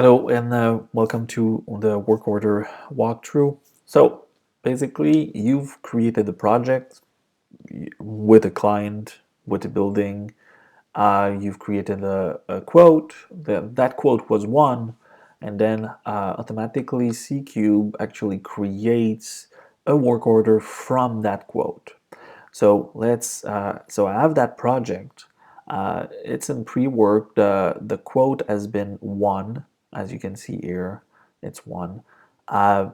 Hello and welcome to the work order walkthrough. So basically, you've created a project with a client, with a building. You've created a quote. That quote was one, and then automatically C-Cube actually creates a work order from that quote. So so I have that project. It's in pre-work. The quote has been one, as you can see here. It's one. Uh,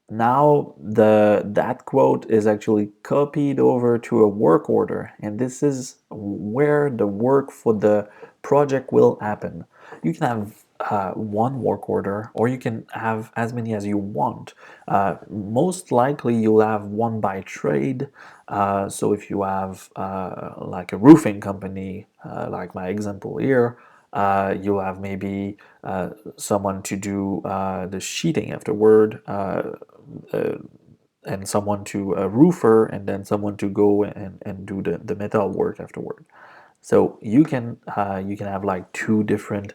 Now that quote is actually copied over to a work order, and this is where the work for the project will happen. You can have one work order, or you can have as many as you want. Most likely, you'll have one by trade. So if you have like a roofing company, like my example here, you'll have maybe someone to do the sheeting afterward, and someone to a roofer, and then someone to go and do the metal work afterward. So you can have like two different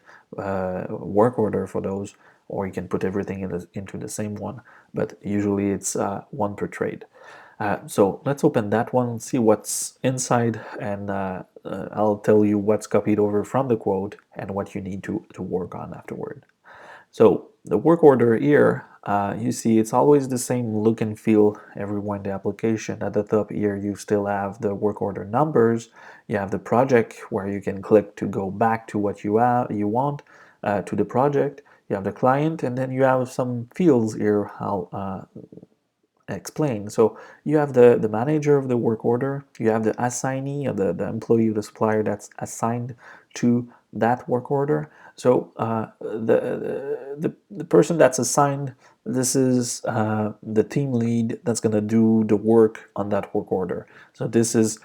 work order for those, or you can put everything into the same one. But usually it's one per trade. So let's open that one, see what's inside, and I'll tell you what's copied over from the quote and what you need to work on afterward. So the work order here, you see it's always the same look and feel everywhere in the application. At the top here, you still have the work order numbers. You have the project where you can click to go back to what you want to the project. You have the client, and then you have some fields here I'll explain. So you have the manager of the work order, you have the assignee, or the employee or the supplier that's assigned to that work order. So the person that's assigned, this is the team lead that's going to do the work on that work order. So this is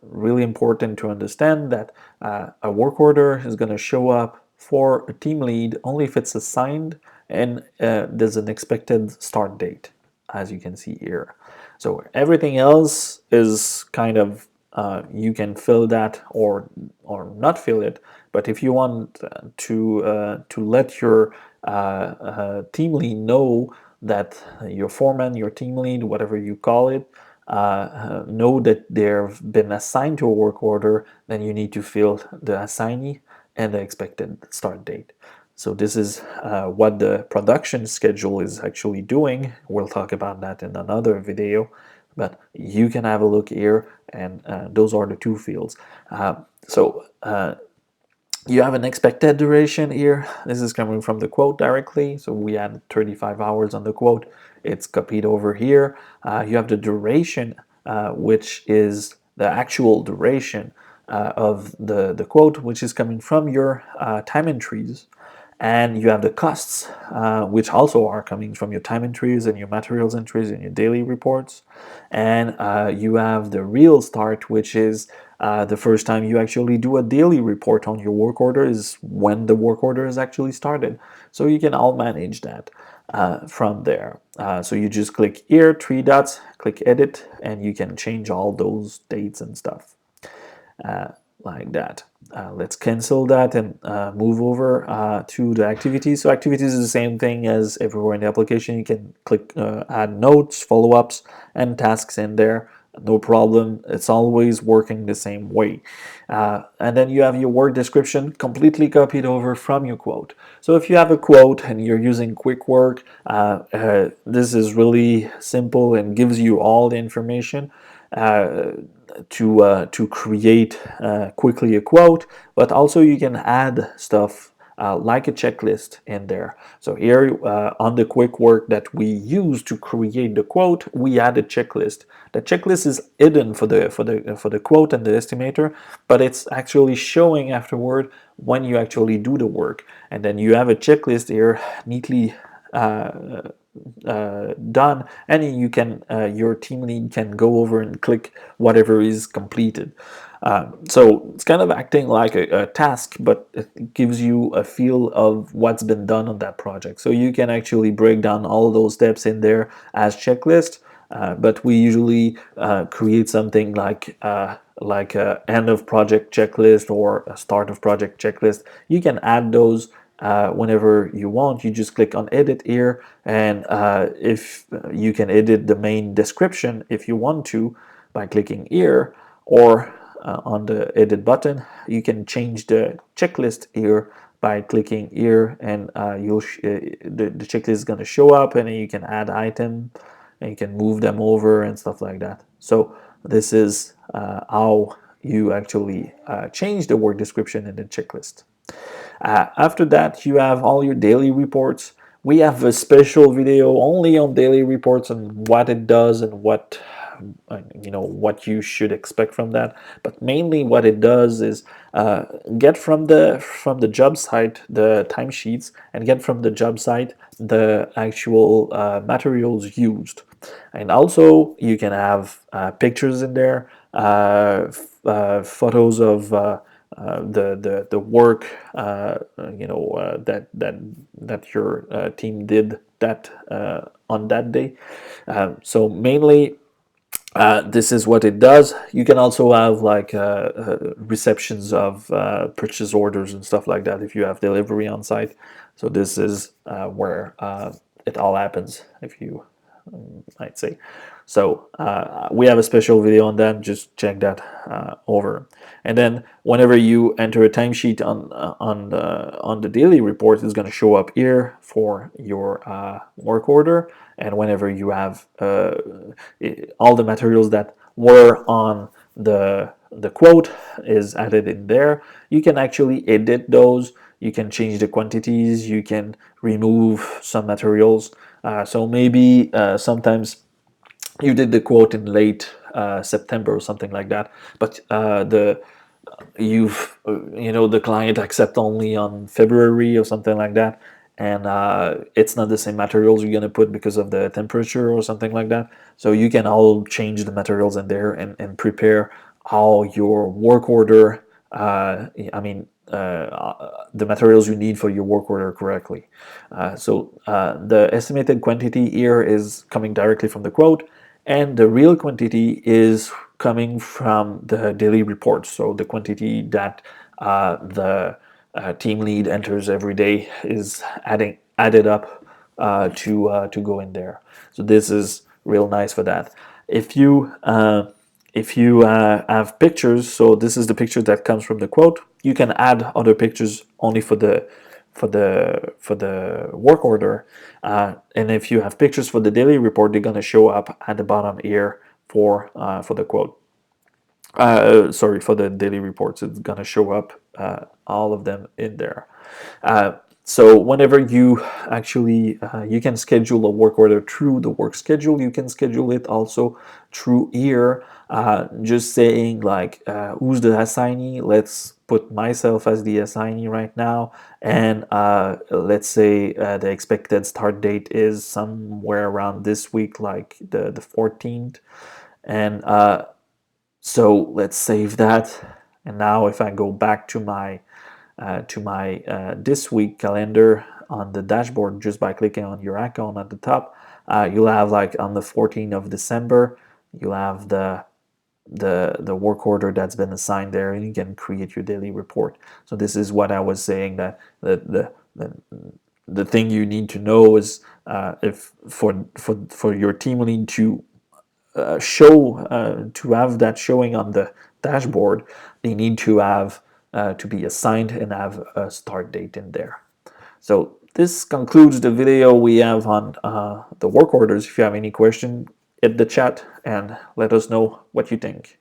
really important to understand that a work order is going to show up for a team lead only if it's assigned and there's an expected start date, as you can see here. So everything else is kind of you can fill that or not fill it. But if you want to let your team lead know that your foreman, your team lead, whatever you call it, know that they've been assigned to a work order, then you need to fill the assignee and the expected start date. So this is what the production schedule is actually doing. We'll talk about that in another video, but you can have a look here, and those are the two fields. So you have an expected duration here. This is coming from the quote directly. So we had 35 hours on the quote. It's copied over here. You have the duration, which is the actual duration of the quote, which is coming from your time entries. And you have the costs, which also are coming from your time entries and your materials entries and your daily reports. And you have the real start, which is the first time you actually do a daily report on your work order is when the work order is actually started. So you can all manage that from there. So you just click here, three dots, click edit, and you can change all those dates and stuff like that. Let's cancel that and move over to the activities. So activities is the same thing as everywhere in the application. You can click add notes, follow-ups, and tasks in there. No problem. It's always working the same way. And then you have your work description completely copied over from your quote. So if you have a quote and you're using Quick Work, this is really simple and gives you all the information to create quickly a quote, but also you can add stuff like a checklist in there. So here on the quick work that we use to create the quote, we add a checklist. The checklist is hidden for the quote and the estimator, but it's actually showing afterward when you actually do the work. And then you have a checklist here neatly done, and you can your team lead can go over and click whatever is completed. So it's kind of acting like a task, but it gives you a feel of what's been done on that project. So you can actually break down all those steps in there as checklist. But we usually create something like a end of project checklist or a start of project checklist. You can add those whenever you want, you just click on edit here, and if you can edit the main description if you want to by clicking here, or on the edit button, you can change the checklist here by clicking here, and the checklist is going to show up, and then you can add item and you can move them over and stuff like that. So this is how you actually change the work description in the checklist. After that, you have all your daily reports. We have a special video only on daily reports and what it does and what what you should expect from that. But mainly, what it does is get from the job site the timesheets, and get from the job site the actual materials used. And also, you can have pictures in there, photos of the work that your team did that on that day. So mainly, this is what it does. You can also have like receptions of purchase orders and stuff like that if you have delivery on site. So this is where it all happens, if you might say. So we have a special video on that. Just check that over. And then whenever you enter a timesheet on the daily report, it's going to show up here for your work order. And whenever you have all the materials that were on the quote is added in there, you can actually edit those. You can change the quantities. You can remove some materials. So maybe sometimes you did the quote in late September or something like that, but the client accept only on February or something like that, and it's not the same materials you're gonna put because of the temperature or something like that. So you can all change the materials in there and prepare all your work order. The materials you need for your work order correctly. So the estimated quantity here is coming directly from the quote, and the real quantity is coming from the daily report. So the quantity that the team lead enters every day is added up to go in there. So this is real nice for that. If you have pictures, so this is the picture that comes from the quote. You can add other pictures only for the work order, and if you have pictures for the daily report, they're going to show up at the bottom here for the quote. Sorry, for the daily reports, it's going to show up all of them in there. So whenever you actually you can schedule a work order through the work schedule. You can schedule it also through here, just saying like who's the assignee. Let's put myself as the assignee right now, and let's say the expected start date is somewhere around this week, like the 14th. And so let's save that. And now if I go back to my this week calendar on the dashboard, just by clicking on your icon at the top, you'll have like on the 14th of December, you'll have the work order that's been assigned there, and you can create your daily report. So this is what I was saying, that the thing you need to know is if for your team lead to to have that showing on the dashboard, they need to have to be assigned and have a start date in there. So this concludes the video we have on the work orders. If you have any question, hit the chat and let us know what you think.